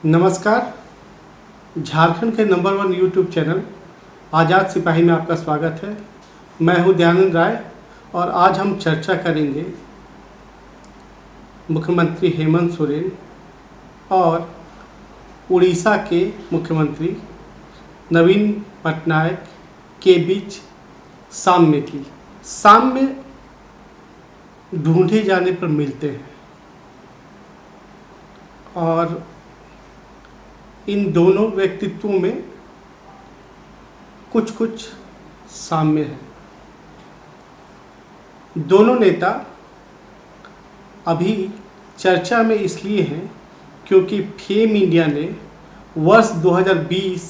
नमस्कार। झारखंड के number 1 YouTube channel आज़ाद सिपाही में आपका स्वागत है। मैं हूं दयानंद राय और आज हम चर्चा करेंगे मुख्यमंत्री हेमंत सोरेन और उड़ीसा के मुख्यमंत्री नवीन पटनायक के बीच साम्य की। साम्य ढूंढे जाने पर मिलते हैं और इन दोनों व्यक्तित्वों में कुछ कुछ साम्य है। दोनों नेता अभी चर्चा में इसलिए हैं क्योंकि फेम इंडिया ने वर्ष 2020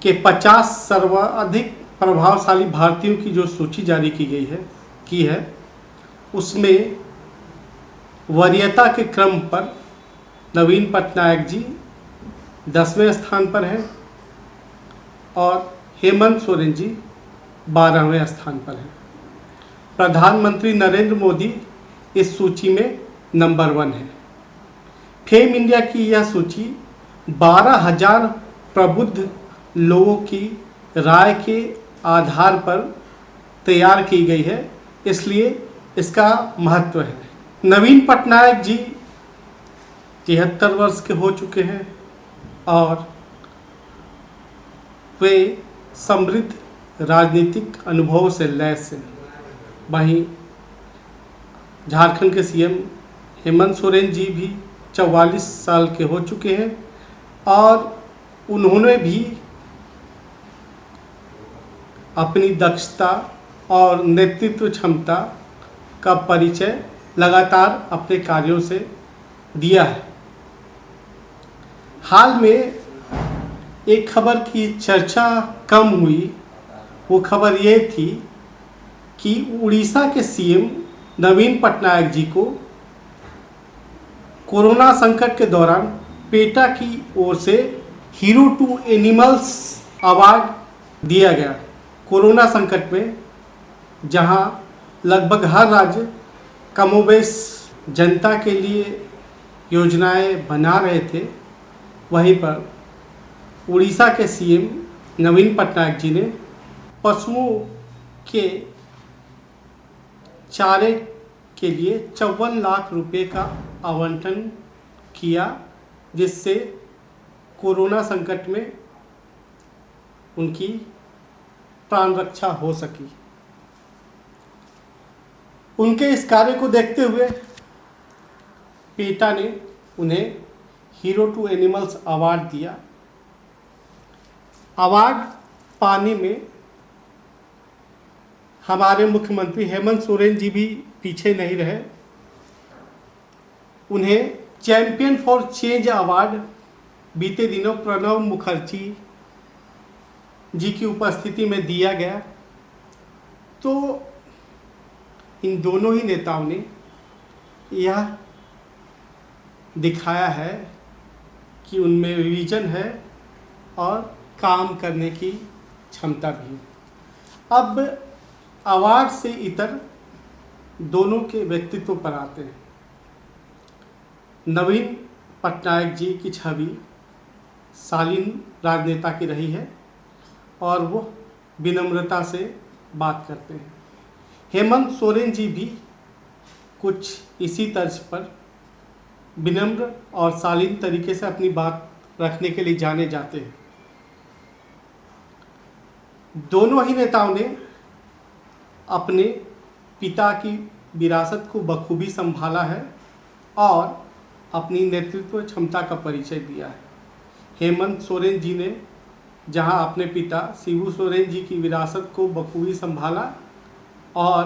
के 50 सर्वाधिक प्रभावशाली भारतीयों की जो सूची जारी की है उसमें वरीयता के क्रम पर नवीन पटनायक जी 10वें स्थान पर हैं और हेमंत सोरेन जी 12वें स्थान पर हैं। प्रधानमंत्री नरेंद्र मोदी इस सूची में नंबर 1 है। फेम इंडिया की यह सूची 12,000 प्रबुद्ध लोगों की राय के आधार पर तैयार की गई है, इसलिए इसका महत्व है। नवीन पटनायक जी 73 वर्ष के हो चुके हैं और वे समृद्ध राजनीतिक अनुभव से लैस हैं। वहीं झारखंड के सीएम हेमंत सोरेन जी भी 44 साल के हो चुके हैं और उन्होंने भी अपनी दक्षता और नेतृत्व क्षमता का परिचय लगातार अपने कार्यों से दिया है। हाल में एक खबर की चर्चा कम हुई। वो खबर ये थी कि उड़ीसा के सीएम नवीन पटनायक जी को कोरोना संकट के दौरान पेटा की ओर से हीरो टू एनिमल्स अवार्ड दिया गया। कोरोना संकट में जहां लगभग हर राज्य कमोबेश जनता के लिए योजनाएं बना रहे थे, वहीं पर उड़ीसा के सीएम नवीन पटनायक जी ने पशुओं के चारे के लिए 54 लाख रुपए का आवंटन किया, जिससे कोरोना संकट में उनकी प्राण रक्षा हो सकी। उनके इस कार्य को देखते हुए पेटा ने उन्हें हीरो टू एनिमल्स अवार्ड दिया। अवार्ड पाने में हमारे मुख्यमंत्री हेमंत सोरेन जी भी पीछे नहीं रहे। उन्हें चैंपियन फॉर चेंज अवार्ड बीते दिनों प्रणब मुखर्जी जी की उपस्थिति में दिया गया। तो इन दोनों ही नेताओं ने यह दिखाया है कि उनमें विजन है और काम करने की क्षमता भी। अब अवार्ड से इतर दोनों के व्यक्तित्व पर आते हैं। नवीन पटनायक जी की छवि शालीन राजनेता की रही है और वो विनम्रता से बात करते हैं। हेमंत सोरेन जी भी कुछ इसी तर्ज पर विनम्र और शालीन तरीके से अपनी बात रखने के लिए जाने जाते हैं। दोनों ही नेताओं ने अपने पिता की विरासत को बखूबी संभाला है और अपनी नेतृत्व क्षमता का परिचय दिया है। हेमंत सोरेन जी ने जहां अपने पिता शिबू सोरेन जी की विरासत को बखूबी संभाला और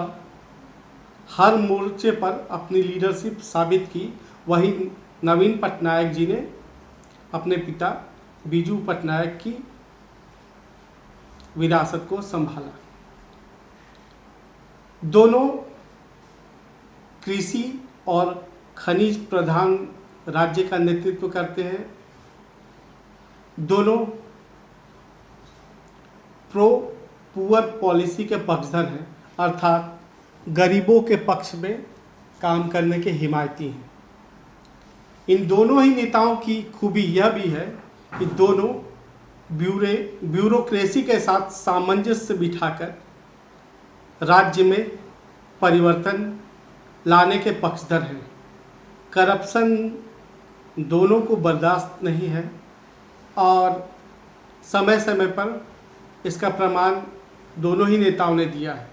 हर मोर्चे पर अपनी लीडरशिप साबित की, वहीं नवीन पटनायक जी ने अपने पिता बीजू पटनायक की विरासत को संभाला। दोनों कृषि और खनिज प्रधान राज्य का नेतृत्व करते हैं। दोनों प्रो पुअर पॉलिसी के पक्षधर हैं, अर्थात गरीबों के पक्ष में काम करने के हिमायती हैं। इन दोनों ही नेताओं की खूबी यह भी है कि दोनों ब्यूरोक्रेसी के साथ सामंजस्य बिठाकर राज्य में परिवर्तन लाने के पक्षधर हैं। करप्शन दोनों को बर्दाश्त नहीं है और समय समय पर इसका प्रमाण दोनों ही नेताओं ने दिया है।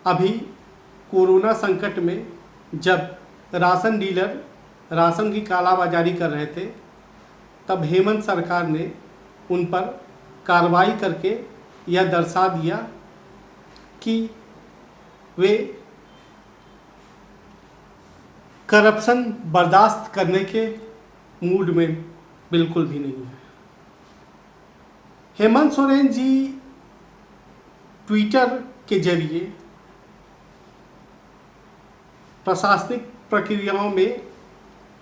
अभी कोरोना संकट में जब राशन डीलर राशन की कालाबाजारी कर रहे थे, तब हेमंत सरकार ने उन पर कार्रवाई करके यह दर्शा दिया कि वे करप्शन बर्दाश्त करने के मूड में बिल्कुल भी नहीं है। हेमंत सोरेन जी ट्विटर के जरिए प्रशासनिक प्रक्रियाओं में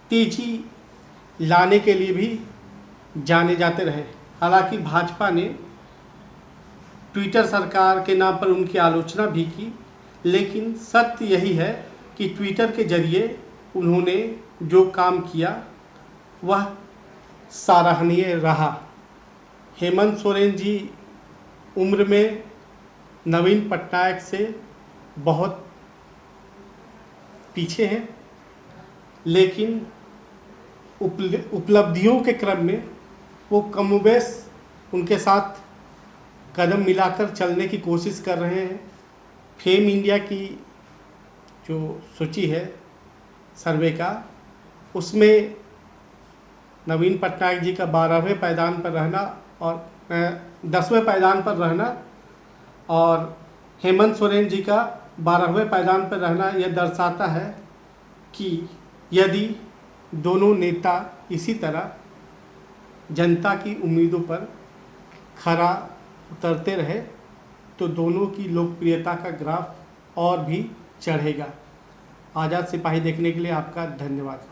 तेजी लाने के लिए भी जाने जाते रहे। हालांकि भाजपा ने ट्विटर सरकार के नाम पर उनकी आलोचना भी की, लेकिन सत्य यही है कि ट्विटर के जरिए उन्होंने जो काम किया वह सराहनीय रहा। हेमंत सोरेन जी उम्र में नवीन पटनायक से बहुत पीछे हैं, लेकिन उपलब्धियों के क्रम में वो कमोबेश उनके साथ कदम मिलाकर चलने की कोशिश कर रहे हैं। फेम इंडिया की जो सूची है सर्वे का, उसमें नवीन पटनायक जी का 12वें पायदान पर रहना और 10वें पायदान पर रहना और हेमंत सोरेन जी का 12वें पायदान पर रहना यह दर्शाता है कि यदि दोनों नेता इसी तरह जनता की उम्मीदों पर खरा उतरते रहे तो दोनों की लोकप्रियता का ग्राफ और भी चढ़ेगा। आज़ाद सिपाही देखने के लिए आपका धन्यवाद।